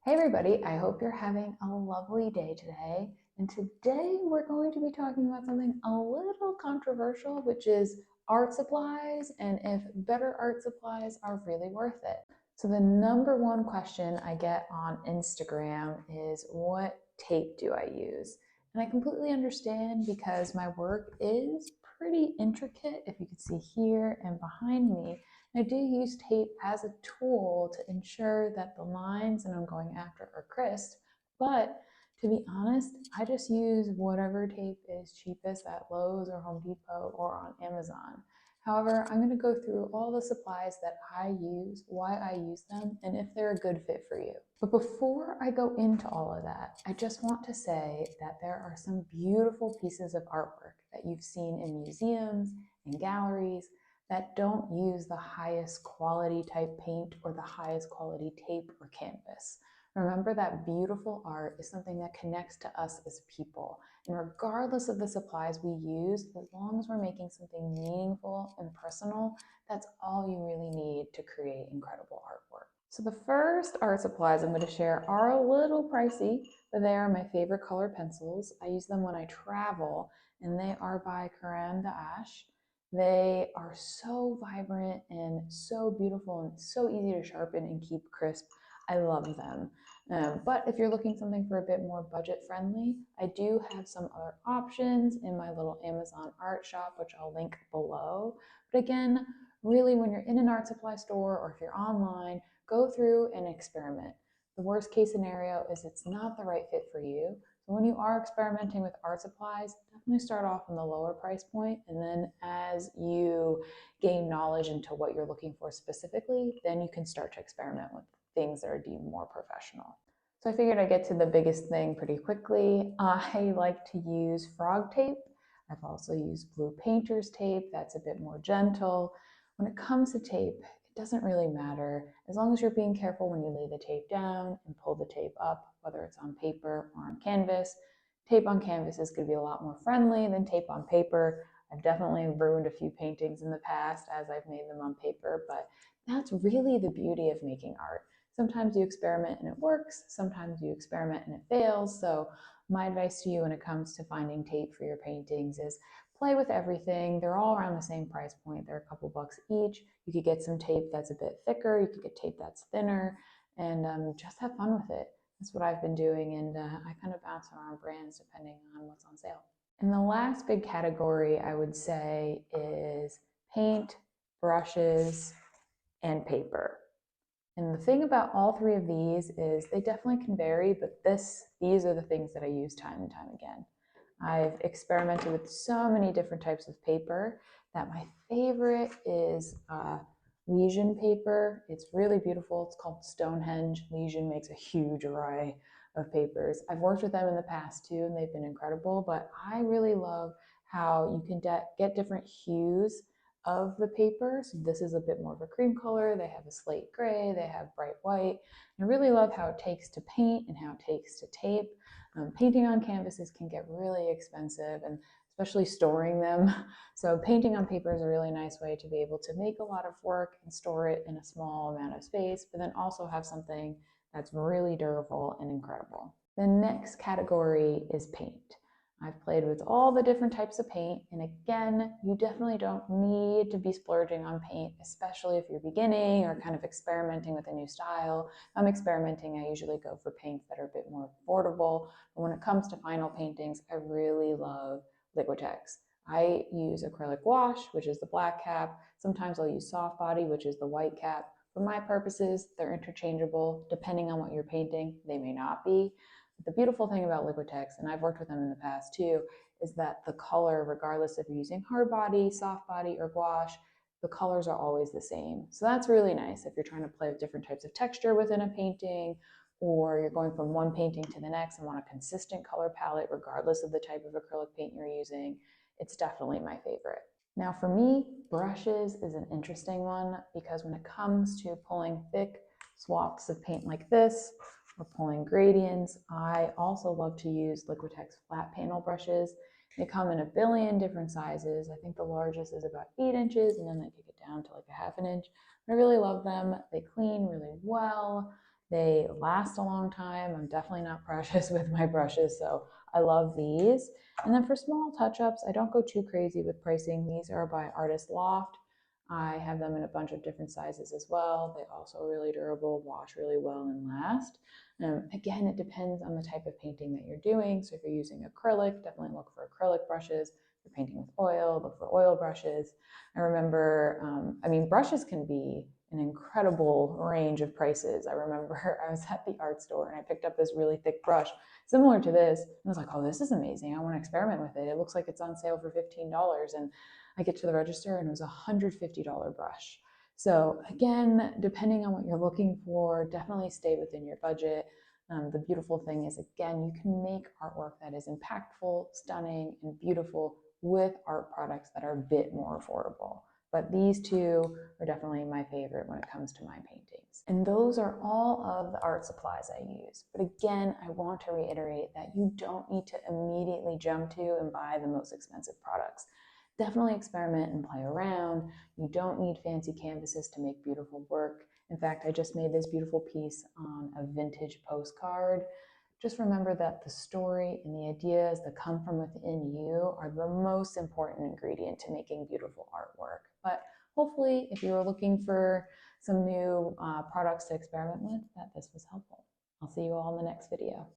Hey everybody, I hope you're having a lovely day today. And today we're going to be talking about something a little controversial, which is art supplies and if better art supplies are really worth it. So the number one question I get on Instagram is what tape do I use? And I completely understand because my work is pretty intricate, if you can see here and behind me. I do use tape as a tool to ensure that the lines that I'm going after are crisp, but to be honest, I just use whatever tape is cheapest at Lowe's or Home Depot or on Amazon. However, I'm going to go through all the supplies that I use, why I use them, and if they're a good fit for you. But before I go into all of that, I just want to say that there are some beautiful pieces of artwork that you've seen in museums and galleries that don't use the highest quality type paint or the highest quality tape or canvas. Remember that beautiful art is something that connects to us as people. And regardless of the supplies we use, as long as we're making something meaningful and personal, that's all you really need to create incredible artwork. So the first art supplies I'm going to share are a little pricey, but they are my favorite color pencils. I use them when I travel, and they are by Caran d'Ache. They are so vibrant and so beautiful and so easy to sharpen and keep crisp. I love them. But if you're looking something for a bit more budget friendly, I do have some other options in my little Amazon art shop, which I'll link below. But again, really when you're in an art supply store or if you're online, go through and experiment. The worst case scenario is it's not the right fit for you. So when you are experimenting with art supplies, definitely start off on the lower price point, and then as you gain knowledge into what you're looking for specifically, then you can start to experiment with things that are deemed more professional. So I figured I'd get to the biggest thing pretty quickly. I like to use frog tape. I've also used blue painter's tape. That's a bit more gentle. When it comes to tape, it doesn't really matter as long as you're being careful when you lay the tape down and pull the tape up, whether it's on paper or on canvas. Tape on canvas is going to be a lot more friendly than tape on paper. I've definitely ruined a few paintings in the past as I've made them on paper, but that's really the beauty of making art. Sometimes you experiment and it works, sometimes you experiment and it fails. So my advice to you when it comes to finding tape for your paintings is play with everything. They're all around the same price point. They're a couple bucks each. You could get some tape that's a bit thicker. You could get tape that's thinner, and just have fun with it. That's what I've been doing, and I kind of bounce around brands depending on what's on sale. And the last big category I would say is paint, brushes, and paper. And the thing about all three of these is they definitely can vary, but these are the things that I use time and time again. I've experimented with so many different types of paper that my favorite is Legion paper. It's really beautiful. It's called Stonehenge. Legion makes a huge array of papers. I've worked with them in the past too, and they've been incredible, but I really love how you can get different hues of the paper. So this is a bit more of a cream color. They have a slate gray, they have bright white. I really love how it takes to paint and how it takes to tape. Painting on canvases can get really expensive, and especially storing them. So painting on paper is a really nice way to be able to make a lot of work and store it in a small amount of space, but then also have something that's really durable and incredible. The next category is paint. I've played with all the different types of paint, and again, you definitely don't need to be splurging on paint, especially if you're beginning or kind of experimenting with a new style. If I'm experimenting, I usually go for paints that are a bit more affordable, but when it comes to final paintings, I really love Liquitex. I use acrylic wash, which is the black cap. Sometimes I'll use soft body, which is the white cap. For my purposes, they're interchangeable. Depending on what you're painting, they may not be. The beautiful thing about Liquitex, and I've worked with them in the past too, is that the color, regardless if you're using hard body, soft body, or gouache, the colors are always the same. So that's really nice if you're trying to play with different types of texture within a painting, or you're going from one painting to the next and want a consistent color palette regardless of the type of acrylic paint you're using. It's definitely my favorite. Now for me, brushes is an interesting one because when it comes to pulling thick swaths of paint like this, or pulling gradients, I also love to use Liquitex flat panel brushes. They come in a billion different sizes. I think the largest is about 8 inches, and then they take it down to like a half an inch. I really love them. They clean really well. They last a long time. I'm definitely not precious with my brushes, so I love these. And then for small touch-ups, I don't go too crazy with pricing. These are by Artist Loft. I have them in a bunch of different sizes as well. They also are really durable, wash really well, and last. Again, it depends on the type of painting that you're doing. So if you're using acrylic, definitely look for acrylic brushes. If you're painting with oil, look for oil brushes. I remember, brushes can be an incredible range of prices. I remember I was at the art store and I picked up this really thick brush similar to this. And I was like, oh, this is amazing. I want to experiment with it. It looks like it's on sale for $15. And I get to the register and it was a $150 brush. So again, depending on what you're looking for, definitely stay within your budget. The beautiful thing is, again, you can make artwork that is impactful, stunning, and beautiful with art products that are a bit more affordable. But these two are definitely my favorite when it comes to my paintings. And those are all of the art supplies I use. But again, I want to reiterate that you don't need to immediately jump to and buy the most expensive products. Definitely experiment and play around. You don't need fancy canvases to make beautiful work. In fact, I just made this beautiful piece on a vintage postcard. Just remember that the story and the ideas that come from within you are the most important ingredient to making beautiful artwork. But hopefully, if you are looking for some new products to experiment with, that this was helpful. I'll see you all in the next video.